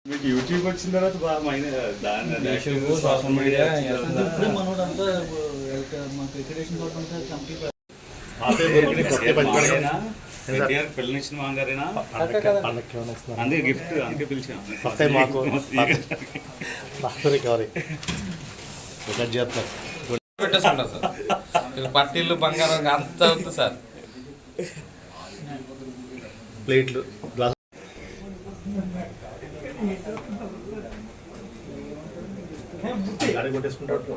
మీకు యూట్యూబ్ వచ్చిన తర్వాత బాగా సోషల్ మీడియా మనోడంతా మనకు ఎడ్యుకేషన్ పిల్లనిచ్చిన మాంగారేనా అందుకే గిఫ్ట్ అందుకే పిలిచాం పెట్టేసుకుంటారు సార్ పట్టీలు బంగారం అంత అవుతుంది సార్ ప్లేట్లు గ్లాస్ గాడి కొట్టేసుకుంటాడు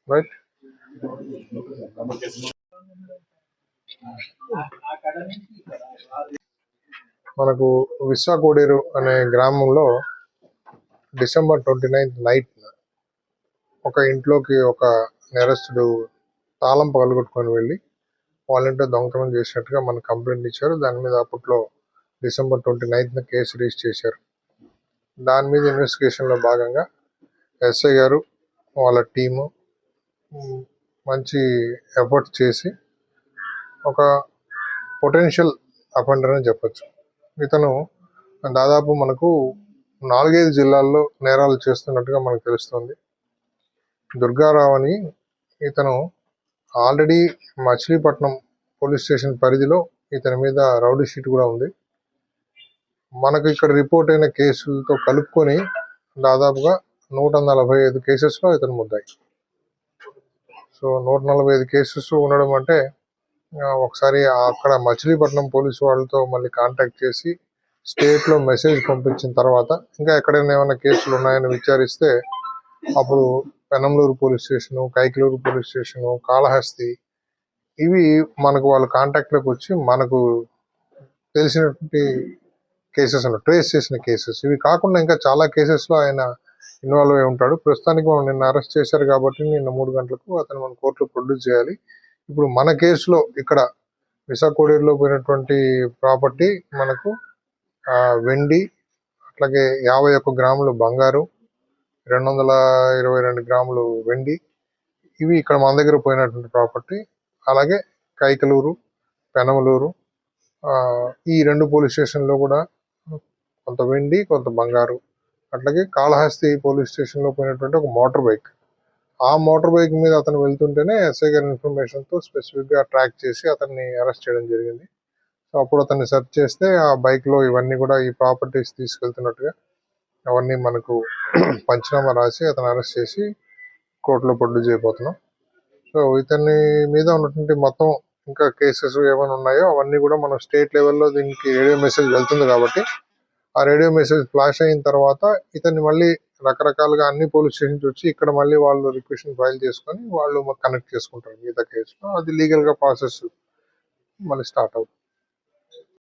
రైట్. మనకు విశ్వకోడేరు అనే గ్రామంలో December 29th నైట్ ఒక ఇంట్లోకి ఒక నేరస్తుడు తాళం పగలగొట్టుకొని వెళ్ళి వాళ్ళ ఇంట్లో దొంగతనం చేసినట్టుగా మనకు కంప్లైంట్ ఇచ్చారు. దాని మీద అప్పట్లో December 29th కేసు రిజిస్టర్ చేశారు. దాని మీద ఇన్వెస్టిగేషన్లో భాగంగా ఎస్ఐ గారు వాళ్ళ టీము మంచి ఎఫర్ట్ చేసి ఒక పొటెన్షియల్ అఫెండర్ అని చెప్పచ్చు. ఇతను దాదాపు మనకు 4-5 జిల్లాల్లో నేరాలు చేస్తున్నట్టుగా మనకు తెలుస్తుంది. దుర్గారావు అని ఇతను ఆల్రెడీ మచిలీపట్నం పోలీస్ స్టేషన్ పరిధిలో ఇతని మీద రౌడీ షీట్ కూడా ఉంది. మనకు ఇక్కడ రిపోర్ట్ అయిన కేసులతో కలుపుకొని దాదాపుగా 145 కేసెస్లో ఇతను ముద్దాయి. సో 145 కేసెస్ ఉండడం అంటే ఒకసారి అక్కడ మచిలీపట్నం పోలీసు వాళ్ళతో మళ్ళీ కాంటాక్ట్ చేసి స్టేట్లో మెసేజ్ పంపించిన తర్వాత ఇంకా ఎక్కడైనా ఏమైనా కేసులు ఉన్నాయని విచారిస్తే అప్పుడు Penamaluru police station, Kaikaluru police station, Kalahasti ఇవి మనకు వాళ్ళు కాంటాక్ట్లోకి వచ్చి మనకు తెలిసినటువంటి కేసెస్ అన్న ట్రేస్ చేసిన కేసెస్. ఇవి కాకుండా ఇంకా చాలా కేసెస్లో ఆయన ఇన్వాల్వ్ అయి ఉంటాడు. ప్రస్తుతానికి మనం నిన్న అరెస్ట్ చేశారు కాబట్టి నిన్న 3 గంటలకు అతను మన కోర్టులో ప్రొడ్యూస్ చేయాలి. ఇప్పుడు మన కేసులో ఇక్కడ విశాఖోడేరులో పోయినటువంటి ప్రాపర్టీ మనకు వెండి, అట్లాగే 51 గ్రాములు బంగారు, 222 గ్రాములు వెండి ఇవి ఇక్కడ మన దగ్గర పోయినటువంటి ప్రాపర్టీ. అలాగే కైకలూరు, పెనమలూరు ఈ 2 పోలీస్ స్టేషన్లో కూడా కొంత వెండి, కొంత బంగారు, అట్లాగే కాళహస్తి పోలీస్ స్టేషన్లో పోయినటువంటి ఒక మోటార్ బైక్. ఆ మోటార్ బైక్ మీద అతను వెళ్తుంటేనే ఎస్ఐ గారి ఇన్ఫర్మేషన్తో స్పెసిఫిక్గా ట్రాక్ చేసి అతన్ని అరెస్ట్ చేయడం జరిగింది. సో అప్పుడు అతన్ని సెర్చ్ చేస్తే ఆ బైక్లో ఇవన్నీ కూడా ఈ ప్రాపర్టీస్ తీసుకెళ్తున్నట్టుగా అవన్నీ మనకు పంచనామా రాసి అతను అరెస్ట్ చేసి కోర్టులో ప్రొడ్యూస్ చేయబోతున్నాం. సో ఇతని మీద ఉన్నటువంటి మొత్తం ఇంకా కేసెస్ ఏమైనా ఉన్నాయో అవన్నీ కూడా మనం స్టేట్ లెవెల్లో దీనికి రేడియో మెసేజ్ వెళ్తుంది కాబట్టి ఆ రేడియో మెసేజ్ ఫ్లాష్ అయిన తర్వాత ఇతన్ని మళ్ళీ రకరకాలుగా అన్ని పోలీస్ స్టేషన్స్ వచ్చి ఇక్కడ మళ్ళీ వాళ్ళు రిక్వెషన్ ఫైల్ చేసుకొని వాళ్ళు కనెక్ట్ చేసుకుంటారు మిగతా కేసులో. అది లీగల్గా ప్రాసెస్ మళ్ళీ స్టార్ట్ అవుతుంది.